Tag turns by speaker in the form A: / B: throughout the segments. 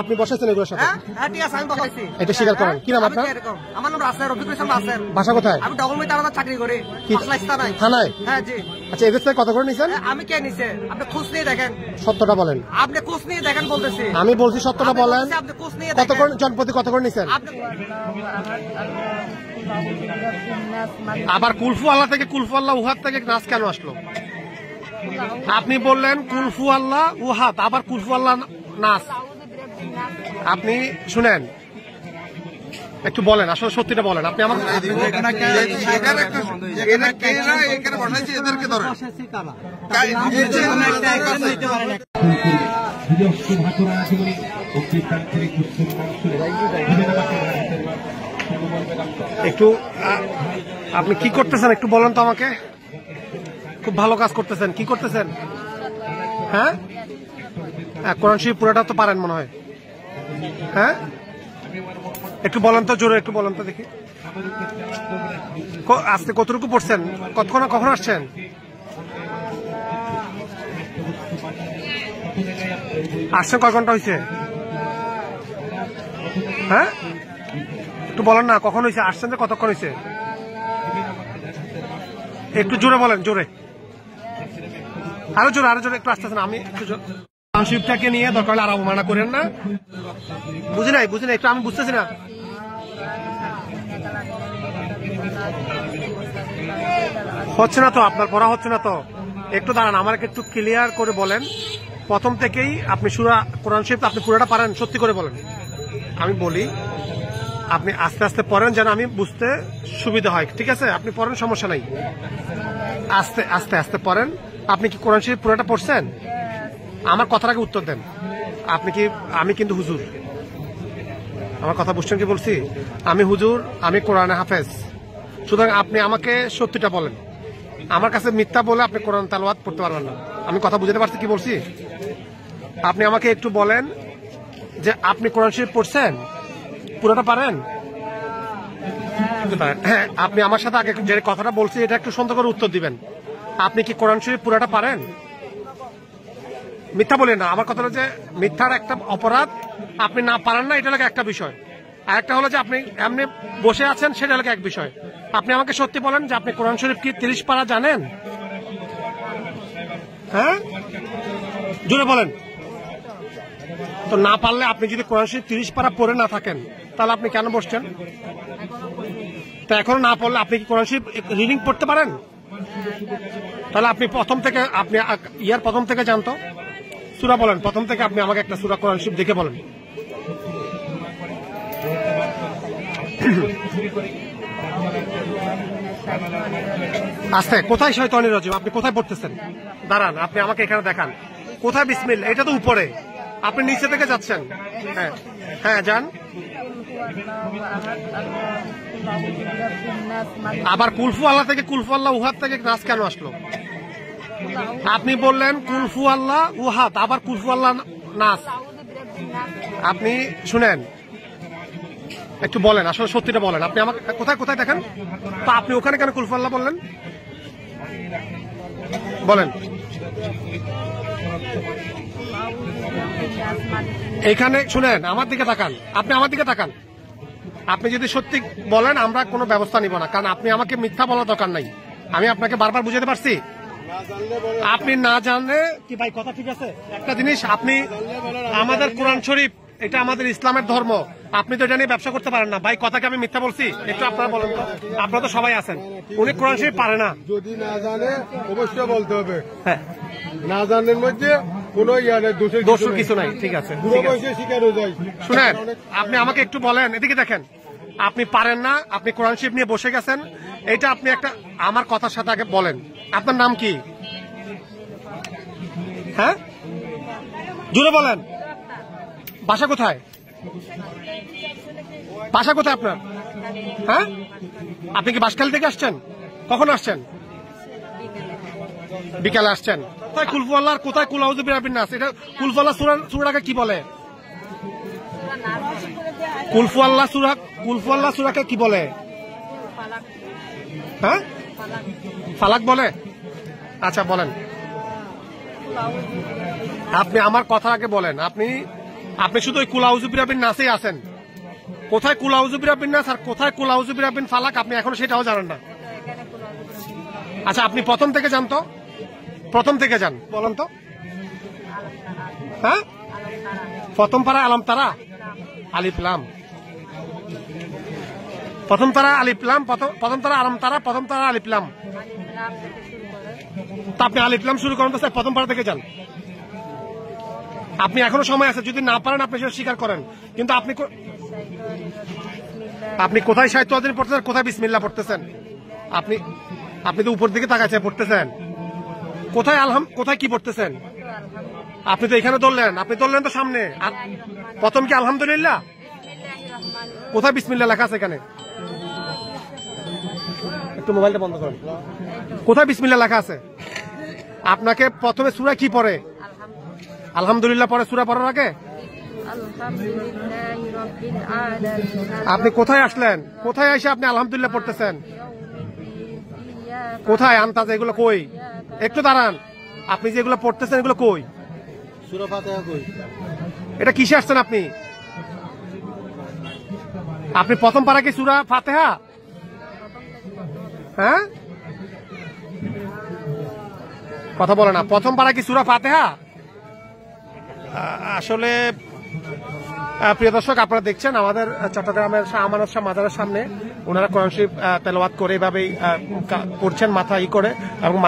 A: আপনি বসাইছেন এগুলোর সাথে?
B: হ্যাঁ ঠিক আছে, আমি বসাইছি।
A: এটা স্বীকার করেন। কি নাম আপনার?
B: আমার নাম রাসেল, রফিকুল ইসলাম রাসেল।
A: বাসা কোথায়?
B: আমি ডবলমি চাকরি করি
A: থানায়।
B: হ্যাঁ জি।
A: আচ্ছা, এদের থেকে কত করে নিছেন?
B: আমি কে নিছে? আপনি খোঁজ নিয়ে দেখেন।
A: সত্যটা বলেন।
B: আপনি খোঁজ নিয়ে দেখেন বলতেছি।
A: আমি বলছি সত্যটা বলেন।
B: আপনি খোঁজ নিয়ে
A: কত করে জনপ্রতি কত করে নিছেন? আবার কুলফু আল্লাহ থেকে কুলফু আল্লাহ উহাদ থেকে নাচ কেন আসলো? আপনি বললেন কুলফু আল্লাহ উহাদ, আবার কুলফু আল্লাহ নাচ। আপনি শুনেন, একটু বলেন, আসলে সত্যিটা বলেন। আপনি আমার একটু আপনি কি করতেছেন একটু বলেন তো আমাকে। খুব ভালো কাজ করতেছেন। কি করতেছেন? হ্যাঁ, কোরআন শরীফ পুরোটা তো পারেন মনে হয়। হ্যাঁ, একটু বলেন তো, জোরে একটু বলেন তো দেখি। আজকে কতটুকু পড়ছেন? কখন আসছেন? আসছেন কয় ঘন্টা হয়েছে? হ্যাঁ, একটু বলেন না কখন হয়েছে আসছেন, যে কতক্ষণ হয়েছে? একটু জোরে বলেন, জোরে, আরো জোরে একটু আসতেছেন। আমি একটু শিবটাকে নিয়ে দরকার হলে আর অবমাননা করেন না। বুঝি নাই একটু আমি বুঝতেছি না। হচ্ছে না তো, আপনার পড়া হচ্ছে না তো। একটু দাঁড়ান, আমাকে একটু ক্লিয়ার করে বলেন। প্রথম থেকেই আপনি সূরা কোরআন শরীফ আপনি পুরোটা পারেন? সত্যি করে বলেন। আমি বলি আপনি আস্তে আস্তে পড়েন যেন আমি বুঝতে সুবিধা হয়। ঠিক আছে, আপনি পড়েন, সমস্যা নাই। আস্তে আস্তে আস্তে পড়েন। আপনি কি কোরআন শরীফ পুরোটা পড়ছেন? আমার কথাটাকে উত্তর দেন। আপনি কি? আমি কিন্তু হুজুর, আমার কথা বুঝছেন কি বলছি? আমি হুজুর, আমি কোরআনে হাফেজ। সুতরাং আপনি আমাকে সত্যিটা বলেন। আমার কাছে মিথ্যা বলে আপনি কোরআন তেলাওয়াত পড়তে পারবেন না। আমি কথা বুঝতে পারছি কি বলছি? আপনি আমাকে একটু বলেন যে আপনি কোরআন শরীফ পড়ছেন, পুরোটা পারেন? হ্যাঁ, আপনি আমার সাথে আগে যে কথাটা বলছি এটা একটু সুন্দর করে উত্তর দিবেন। আপনি কি কোরআন শরীফ পুরোটা পারেন? মিথ্যা বলেন না। আমার কথা হলো যে মিথ্যার একটা অপরাধ, আপনি না পারেন না, এটা হলো একটা বিষয়। আর একটা হলো যে আপনি এমনি বসে আছেন, সেটা হলো এক বিষয়। আপনি আমাকে সত্যি বলেন যে আপনি কোরআন শরীফ কি 30 পারা জানেন? হ্যাঁ, জোরে বলেন। তো না পারলে আপনি যদি কোরআন শরীফ 30 পারা পড়ে না থাকেন, তাহলে আপনি কেন বসছেন? তা এখনো না পড়লে আপনি কি কোরআন শরীফ রিডিং পড়তে পারেন? তাহলে আপনি প্রথম থেকে, আপনি প্রথম থেকে জানতো সূরা বলেন। প্রথম থেকে আপনি আমাকে একটা সূরা কোরআন শরীফ দেখে বলেন। আস্তে, কোথায় শয়তানি রাজিম? আপনি কোথায় পড়তেছেন? দাঁড়ান, আপনি আমাকে এখানে দেখান কোথায় বিসমিল্লাহ। এটা তো উপরে, আপনি নিচে থেকে যাচ্ছেন। হ্যাঁ হ্যাঁ, যান। আবার কুলফু আল্লাহ থেকে কুলফু আল্লাহ উহাদ থেকে নাচ কেন আসলো? আপনি বললেন কুলফু আল্লাহ উহাদ, আবার কুলফু আল্লাহ নাচ। আপনি শুনেন, একটু বলেন, আসলে সত্যিটা বলেন। আপনি আমাকে কোথায় দেখেন তো? আপনি ওখানে কেন কুলফু আল্লাহ বললেন? বলেন। এখানে শুনেন, আমার দিকে তাকান, আপনি আমার দিকে তাকান। আপনি যদি সত্যি বলেন আমরা কোনো ব্যবস্থা নিব না, কারণ আপনি আমাকে মিথ্যা বলার দরকার নাই। আমি আপনাকে বারবার বুঝাতে পারছি। আপনি না জানলে কি ভাই, কথা ঠিক আছে? একটা জিনিস, আপনি আমাদের কোরআন শরীফ, এটা আমাদের ইসলামের ধর্ম, আপনি তো এটা নিয়ে ব্যবসা করতে পারেন না ভাই। কথাকে আমি মিথ্যা বলছি? একটু আপনারা বলেন তো। আপনারা তো সবাই আছেন, উনি কোরআন শরীফ পারে না।
C: যদি না জানে অবশ্যই বলতে হবে। হ্যাঁ, না জানার মধ্যে কোনো দোষের
A: কিছু নাই। ঠিক আছে,
C: শিকার হয়ে যায়।
A: শুনেন, আপনি আমাকে একটু বলেন, এদিকে দেখেন। আপনি পারেন না, আপনি কোরআন শরীফ নিয়ে বসে গেছেন। এটা আপনি একটা আমার কথার সাথে আগে বলেন, আপনার নাম কি? হ্যাঁ, জোরে বলেন। বাসা কোথায়? বাসা কোথায় আপনার? হ্যাঁ, আপনি কি বাসখালী থেকে আসছেন? কখন আসছেন? বিকালে আসছেন। কোথায় কুলফু আল্লাহ আর কোথায় কুল আউযু বিরাব্বিন নাস? এটা কুলফু আল্লাহ সূরাটাকে কি বলে? কুলফু আল্লাহ সূরাকে কি বলে? হ্যাঁ, ফালাক বলে। আচ্ছা বলেন, আপনি আমার কথা আগে বলেন। আপনি আপনি শুধু ওই কুলাউজু বিরাবিন নাসেই আছেন। কোথায় কুলাউজু বিরাবিন নাস আর কোথায় কুলাউজু বিরাবিন ফালাক আপনি এখনো সেটাও জানেন না। আচ্ছা, আপনি প্রথম থেকে যান তো, প্রথম থেকে যান, বলেন তো। হ্যাঁ, প্রথম পারা আলাম তারা আলিফলাম, প্রথম তারা আলিফলাম, প্রথম তারা আলাম তারা, প্রথম তারা আলিফলাম। তা আপনি আলিফলাম শুরু করেন তো স্যার, প্রথম পারা থেকে যান। আপনি এখনো সময় আছে, যদি না পারেন আপনি সেটা স্বীকার করেন। কিন্তু আপনি কোথায় সাহিত্য পড়তেছেন, কোথায় বিসমিল্লাহ পড়তেছেন? আপনি তো উপর দিকে তাকাচ্ছে পড়তেছেন। কোথায় কোথায় কি পড়তেছেন? আপনি তো এখানে ধরলেন, আপনি ধরলেন তো সামনে। আর প্রথম কি আলহামদুলিল্লাহ? কোথায় বিসমিল্লাহ লেখা আছে এখানে? একটু মোবাইলটা বন্ধ করেন। কোথায় বিসমিল্লাহ লেখা আছে? আপনাকে প্রথমে সূরা কি পড়ে? আলহামদুলিল্লাহ পড়ে সূরা পড়ার আগে? আপনি কোথায় আসলেন? কোথায় এসে আপনি আলহামদুলিল্লাহ পড়তেছেন? কোথায় আন্তাজ এগুলো কই? একটু দাঁড়ান, আপনি যে এগুলো পড়তেছেন এগুলো কই?
C: সূরা ফাতিহা কই?
A: এটা কিসে আসছেন আপনি? আপনি প্রথম পারা কি সূরা ফাতিহা? হ্যাঁ, কথা বলে না। প্রথম পারা কি সূরা ফাতিহা? আসলে প্রিয় দর্শক, আপনারা দেখছেন আমাদের চট্টগ্রামের শাহ আমানত শাহ মাজারের সামনে ওনারা কোরআন শরীফ তেলাওয়াত করে এভাবেই করছেন, মাথা করে, এবং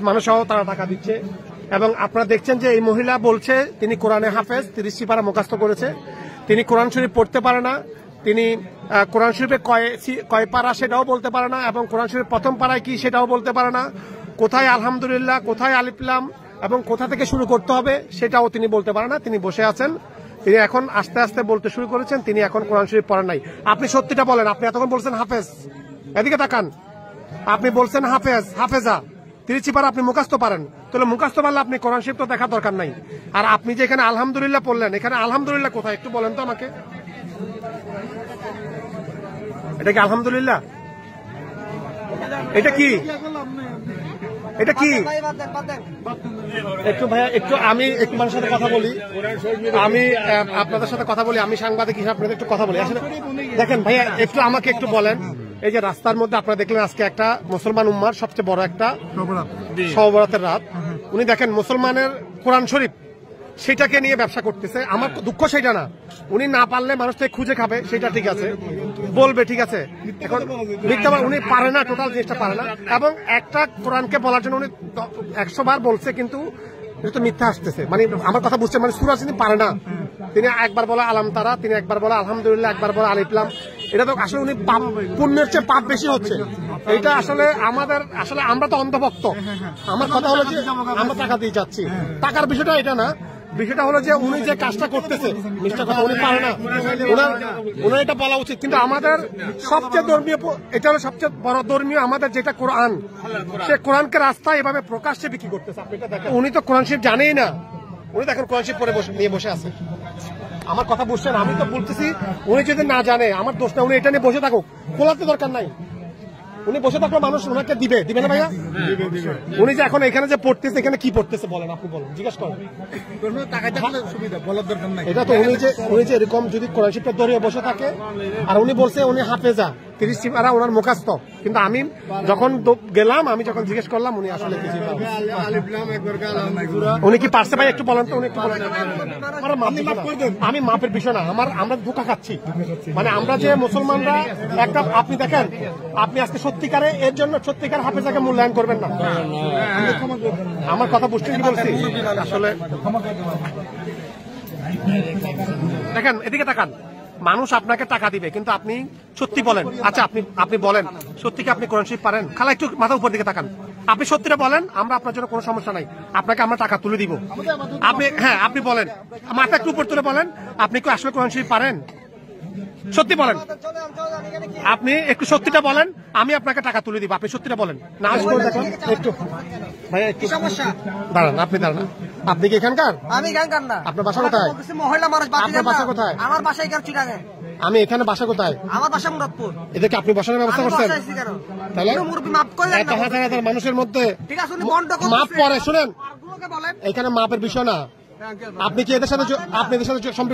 A: মানুষও তারা টাকা দিচ্ছে। এবং আপনারা দেখছেন যে এই মহিলা বলছে তিনি কোরআনে হাফেজ, 30টি পারা মুখস্থ করেছে। তিনি কোরআন শরীফ পড়তে পারে না, তিনি কোরআন শরীফে কয় পারা সেটাও বলতে পারে না, এবং কোরআন শরীফ প্রথম পারায় কি সেটাও বলতে পারে না। কোথায় আলহামদুলিল্লাহ, কোথায় আলিফলাম এবং কোথা থেকে শুরু করতে হবে সেটাও তিনি বলতে পারেন না। তিনি বসে আছেন, তিনি এখন আস্তে আস্তে বলতে শুরু করেছেন। তিনি এখন কোরআন শরীফ পড়েন নাই। আপনি সত্যিটা বলেন, আপনি এতক্ষণ বলছেন হাফেজ, এদিকে তাকান। আপনি বলছেন হাফেজ, হাফেজা 30 পারা আপনি মুখস্থ পারেন, তাহলে মুখস্থ পারলে আপনি কোরআন শরীফ তো দেখার দরকার নাই। আর আপনি যে এখানে আলহামদুলিল্লাহ পড়লেন, এখানে আলহামদুলিল্লাহ কোথায় একটু বলেন তো আমাকে। এটা কি আলহামদুলিল্লাহ? এটা কি? এটা কি? একটু ভাইয়া, একটু আমি একটু মানুষের সাথে কথা বলি, আমি আপনাদের সাথে কথা বলি, আমি সাংবাদিক হিসাবে আপনাদের একটু কথা বলি। আসলে দেখেন ভাইয়া, একটু আমাকে একটু বলেন, এই যে রাস্তার মধ্যে আপনারা দেখলেন আজকে একটা মুসলমান উম্মার সবচেয়ে বড় একটা শবে-বরাতের রাত, উনি দেখেন মুসলমানের কোরআন শরীফ সেটাকে নিয়ে ব্যবসা করতেছে। আমার দুঃখ সেটা না, উনি না পারলে মানুষ থেকে খুঁজে খাবে সেটা ঠিক আছে, বলবে ঠিক আছে। এখন মিথ্যা উনি পারে না, টোটাল জিনিসটা পারে না। এবং একটা কোরআনকে বলার জন্য উনি 100 বার বলছে, কিন্তু এটা তো মিথ্যা আসতেছে। মানে আমার কথা বুঝছে, মানে সূরা তিনি পারে না। তিনি একবার বলে আলাম তারা, তিনি একবার বলে আলহামদুলিল্লাহ, একবার বলে আলিফলাম। এটা তো আসলে উনি পুণ্যের চেয়ে পাপ বেশি হচ্ছে। এটা আসলে আমরা তো অন্ধভক্ত। আমার কথা হলো যে আমরা টাকা দিয়ে যাচ্ছি, টাকার বিষয়টা এটা না। বিষয়টা হলো যে উনি যে কাজটা করতেছে, মিস্টার কথা উনি পারে না, ওনার এটা বলা উচিত। কিন্তু আমাদের সবচেয়ে ধর্মীয়, এটা হলো সবচেয়ে বড় ধর্মীয় আমাদের যেটা কোরআন, সে কোরআনকে রাস্তায় এভাবে প্রকাশ্যে বিক্রি করতেছে। আপনি এটা দেখেন, উনি তো কোরআন শরীফ জানেই না, উনি দেখেন কোরআন শরীফ পরে নিয়ে বসে আছে। আমার কথা বুঝছেন? আমি তো বলতেছি উনি যদি না জানে আমার দোষ না, উনি এটা নিয়ে বসে থাকুক, খোলাতে দরকার নাই। উনি বসে থাকলে মানুষ ওনাকে দিবে না ভাইয়া? উনি যে এখন এখানে যে পড়তেছে, এখানে কি পড়তেছে বলেন, আপনি বলেন, জিজ্ঞাসা করেন। এটা তো উনি যে এরকম যদি কোরআন শরীফটা ধরে বসে থাকে, আর উনি বলছে উনি হাফেজা, 30 পারা ওনার মুখস্থ। কিন্তু আমি যখন গেলাম, আমি যখন জিজ্ঞেস করলাম, উনি আসলে কিছু উনি কি পারছে ভাই একটু বলেন তো, উনি একটু বলেন। আমি মাপের বিষয় না, আমরা ধোঁকা খাচ্ছি। মানে আমরা যে মুসলমানরা একটা, আপনি দেখেন, আপনি আজকে সত্যিকারে এর জন্য সত্যিকার হাফেজাকে মূল্যায়ন করবেন না। আমার কথা বুঝছেন কি বলছি? আসলে দেখেন, এদিকে তাকান, মানুষ আপনাকে টাকা দিবে, কিন্তু আপনি সত্যি বলেন। আচ্ছা, আপনি বলেন সত্যি কি আপনি কোরআন শরীফ পারেন? খালা একটু মাথা উপর দিকে তাকান, আপনি সত্যিটা বলেন, আমরা আপনার জন্য কোনো সমস্যা নাই, আপনাকে আমরা টাকা তুলে দিব। আপনি বলেন, মাথা একটু উপর তুলে বলেন, আপনি কি আসলে কোরআন শরীফ পারেন? সত্যি বলেন, আপনি একটু সত্যিটা বলেন, আমি আপনাকে টাকা তুলে দিব। আপনি সত্যিটা বলেন না, একটু ভাইয়া একটু সমস্যা। দাঁড়ান, আপনি দাঁড়ান। আপনি কি এখানকার?
B: আমি এখানকার না।
A: আপনার বাসা কোথায়?
B: মহিলা মানুষ।
A: আপনার বাসা কোথায়?
B: আমার বাসা এখানে চিটাগাং।
A: আমি এখানে বাসা কোথায়?
B: আমার বাসা মুরাদপুর।
A: এদেরকে আপনি বসানোর ব্যবস্থা করছেন? তাহলে হাজার মানুষের মধ্যে মাপ পরে, শুনেন, এখানে মাপের বিষয় না। আপনি কি এদের সাথে সম্পৃক্ত?